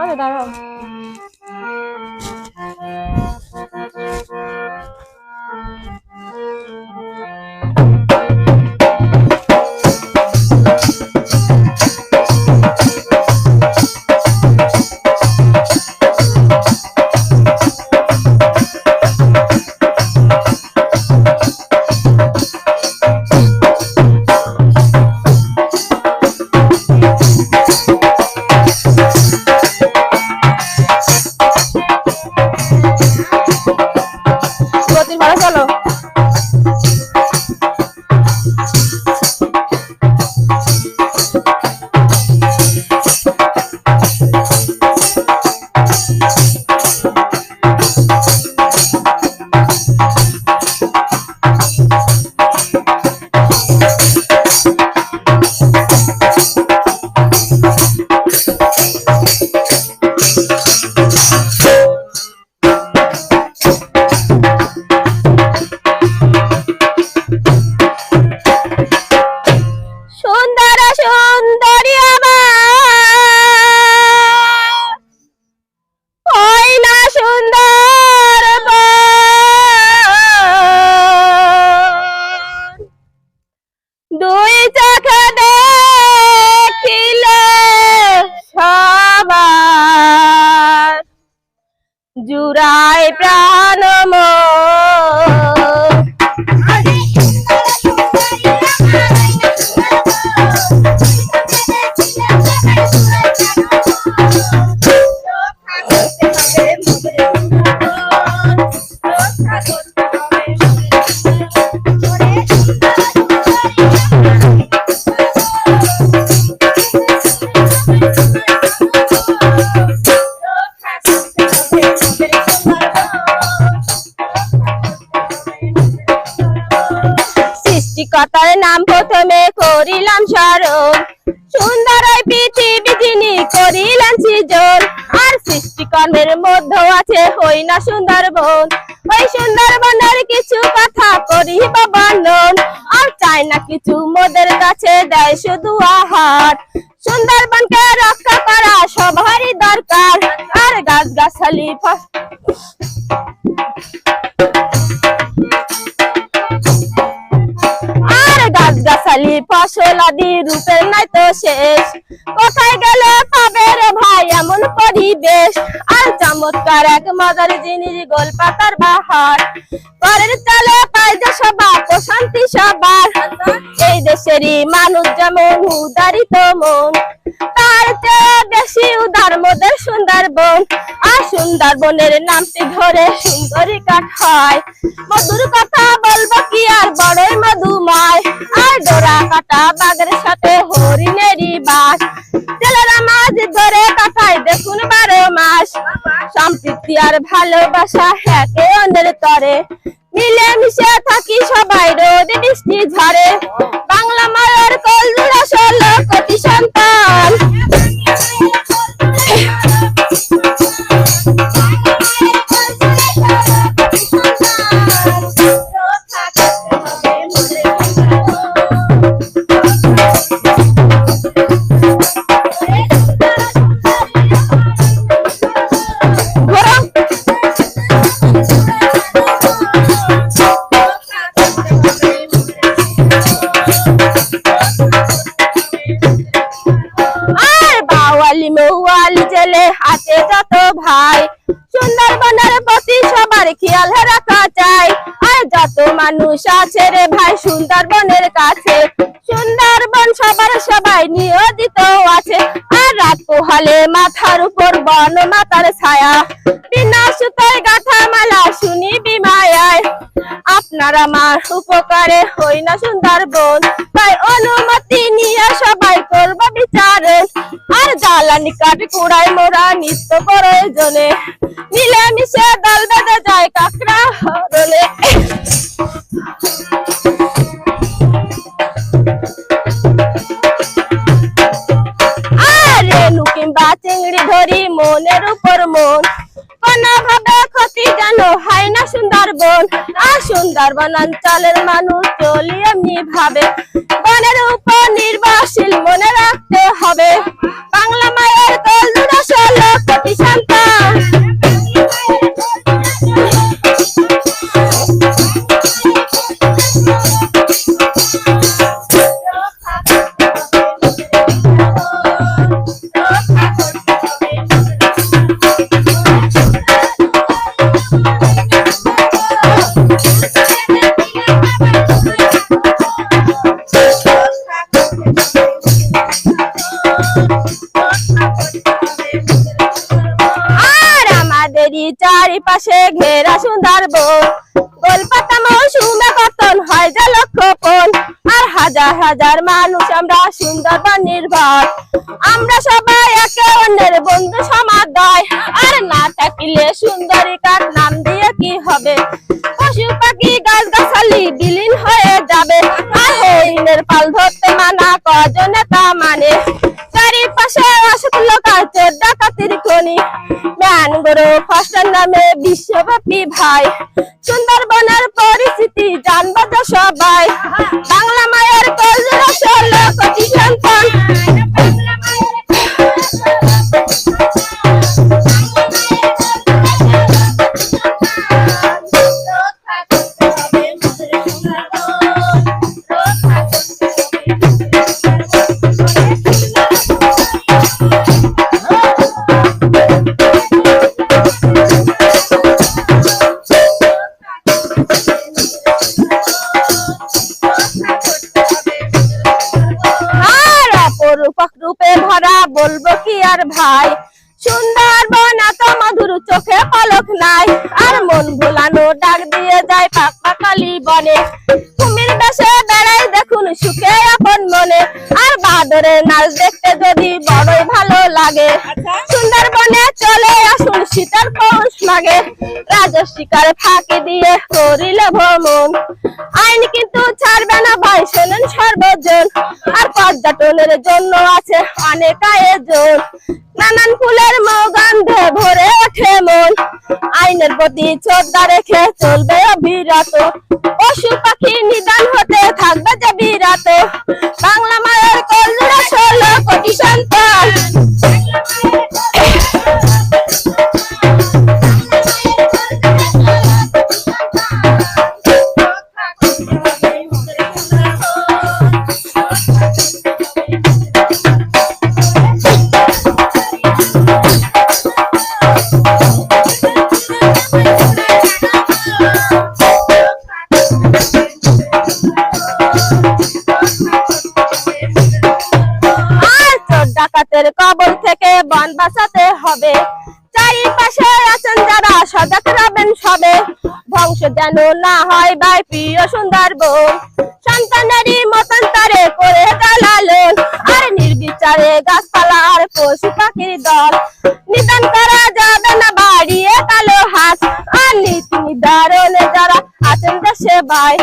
আরে দাঁড়াও। চলো জুড়ায় প্রাণ সৃষ্টিকর্তার নাম প্রথমে করিলাম স্মরণ, সুন্দর ওই পৃথিবী যিনি করিলেন সৃজন। আর সৃষ্টিকর্মের মধ্যে আছে হই না সুন্দরবন, ওই সুন্দরবনের কিছু কথা করিব বর্ণন। আর চাই না কিছু মোদের কাছে দেয় শুধু আহার, সুন্দরবনকে রক্ষা করা সবারই দরকার। আর গাছগাছালি গাছগাছালি ফসল আদি রূপের নাই তো শেষ, কোথায় গেলে পাবে রে ভাই এমন পরিবেশ। আর চমৎকার এক মজার জিনিস গোলপাতার বাহার, ঘরের চালে পাই যে সবা প্রশান্তি সবার। এই দেশেরই মানুষ যেমন উদারিত মন, তার চেয়ে বেশি উদার মোদের সুন্দরবন। আর সুন্দরবনের নামটি ধরে সুন্দরী কাঠ হয়, মধুর কথা বলবো কি আর বড়ই মধুময়। আর ডোরা কাটা বাঘের সাথে হরিণেরই বাস, ছেলেরা মাছ ধরে কাটায় দেখুন 12 মাস। সম্প্রীতি আর ভালোবাসা একে অন্যের তরে, মিলে মিশে থাকি সবাই রোদ বৃষ্টি ঝরে। বাংলা মায়ের কোল জুড়ে 16 কোটি সন্তান। হাতে যত ভাই, সুন্দরবনের প্রতি সবার খেয়াল রাখা চাই। আর যত মানুষ আছে রে ভাই সুন্দরবনের কাছে, সুন্দরবন সবার সবাই নিয়োজিত আছে। আর রাত পোহালে মাথার উপর বন মাতার ছায়া, বিনা সুতায় গাঁথা মালা শুনি বিমায়ায়। আপনার আমার উপকারে হই না সুন্দরবন, তাই অনুমতি নিয়ে সবাই করব বিচারে। আর জ্বালানি কাঠ কুড়াই মোরা নিত্য প্রয়োজনে, মিলে মিশে দল বেঁধে যায় কাকড়া হরলে। আর রেণু কিংবা চিংড়ি ধরি মনের উপর মন, কোনোভাবে ক্ষতি যেন হয় না সুন্দরবন। আর সুন্দরবন অঞ্চলের মানুষ চলি এমনি ভাবে, বনের উপর নির্ভরশীল মনে রাখতে হবে। বাংলা মায়ের চারিপাশে ঘেরা সুন্দরবন গোলপাতা মৌসুমে পতন হয় যে লক্ষপণ আর হাজার হাজার মানুষ আমরা সুন্দরবন নির্ভর আমরা সবাই একে অন্যের বন্ধু সমাদয় আর না থাকলে সুন্দরী কার নাম দিয়ে কি হবে পশু পাখি গাছ গাছালি বিলীন হয়ে যাবে আর হরিণের পাল ধরতে মানা কজনে তা মানে চারিপাশে অসৎ লোকাল চোর ডাকাতির খনি ম্যানগ্রোভ ফরেস্টের নামে বিশ্বব্যাপী ভাই সুন্দরবনের পরিস্থিতি জানবো তো সবাই বাংলা মায়ের কলজোড়া 16 কোটি সন্তান রূপে ভরা বলবো কি আর ভাই সুন্দরবন এত মধুর চোখে পলক নাই আর মন ভোলানো ডাক দিয়ে যায় পাক পাকালি বনে কুমির বেশে বেড়াই দেখুন সুখে আপন মনে আর বাদরের নাচ দেখতে যদি বড়ই ভালো লাগে সুন্দরবনে চলে আসুন শীতের পৌষ মাঘে রাজশিকার ফাঁকি দিয়ে করিলে ভ্রমণ আইন কিন্তু ছাড়বে না ভাই শোনেন সর্বজন আর পর্যটনের জন্য আছে অনেক আয়োজন নানান ফুলের মৌগন্ধে ভরে ওঠে মন আইনের প্রতি শ্রদ্ধা রেখে চলবে অবিরত পশু পাখি নিদান হতে থাকবে যে বিরত বাংলা মায়ের কলজোড়া 16 কোটি সন্তান ডাকাতের কবল থেকে বন বাঁচাতে হবে চারিপাশে আছেন যারা সজাগ রবেন সবে ধ্বংস যেন না হয় ভাই প্রিয় সুন্দরবন সন্তানেরই মতন তারে করে জ্বালালেন আর নির্বিচারে গাছপালা আর পশু পাখির দল নিদান করা যাবে না বাড়িয়ে কালো হাত আর নীতি নির্ধারণে যারা আছেন দেশে ভাই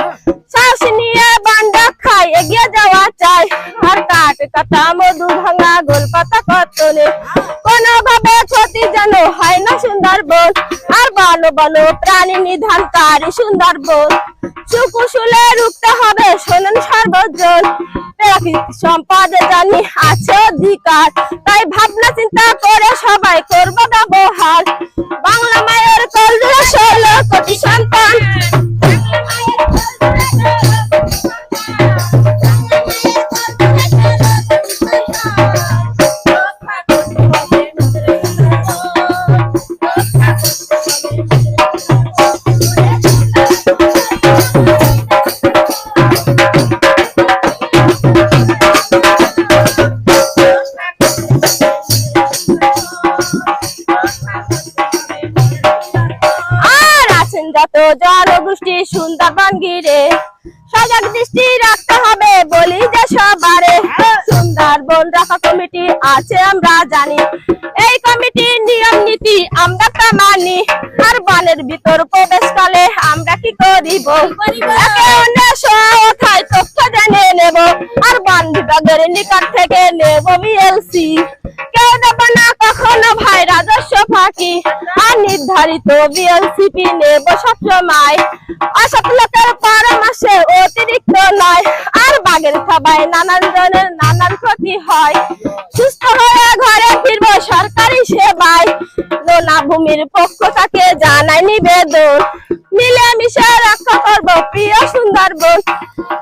শ্বাস নিয়ে বন রক্ষায় এগিয়ে যাওয়া চাই আর কাঠ কাটা মধু ভাঙা গোলপাতা কতনে কোনোভাবে ক্ষতি যেন হয় না সুন্দরবন আর বনো বনো প্রাণী নিধানকারী সুন্দরবন সুকুশলে রুখতে হবে শোনেন সর্বজন প্রাকৃতিক সম্পদে জানি আছে অধিকার তাই ভাবনা চিন্তা করে সবাই করবো ব্যবহার বাংলা মায়ের কলজোড়া 16 কোটি সন্তান যত জনগোষ্ঠী সুন্দরবন ঘিরে সজাগ দৃষ্টি রাখতে হবে বলি যে সবারে সুন্দরবন রক্ষা কমিটি আছে আমরা জানি এই কমিটির নিয়ম নীতি আমরা তা মানি আর বনের ভিতর প্রবেশকালে আমরা কি করিব একে অন্যের সহায়তায় তথ্য জেনে নেব আর বন বিভাগের নিকট থেকে নেব বিএলসি কেউ দেব না কখনো ভাই রাজস্ব ফাঁকি আর নির্ধারিত বিএলসিপি নেব সবসময় অসৎ লোকের পরামর্শে অতিরিক্ত নয় আর বাঘের খাবায় নানান জনের নানান ক্ষতি হয় সুস্থ হয়ে ঘরে ফিরবো সরকারি সেবায় লোনা ভূমির পক্ষ থেকে জানাই নিবেদন মিলেমিশে রক্ষা করবো প্রিয় সুন্দরবন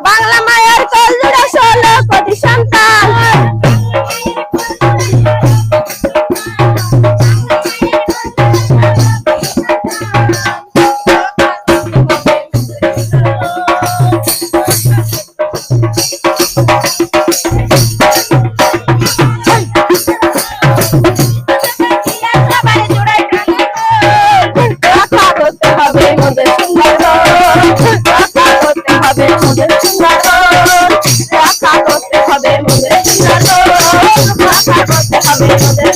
বাংলা মায়ের কলজোড়া 16 কোটি সন্তান হবে মোদের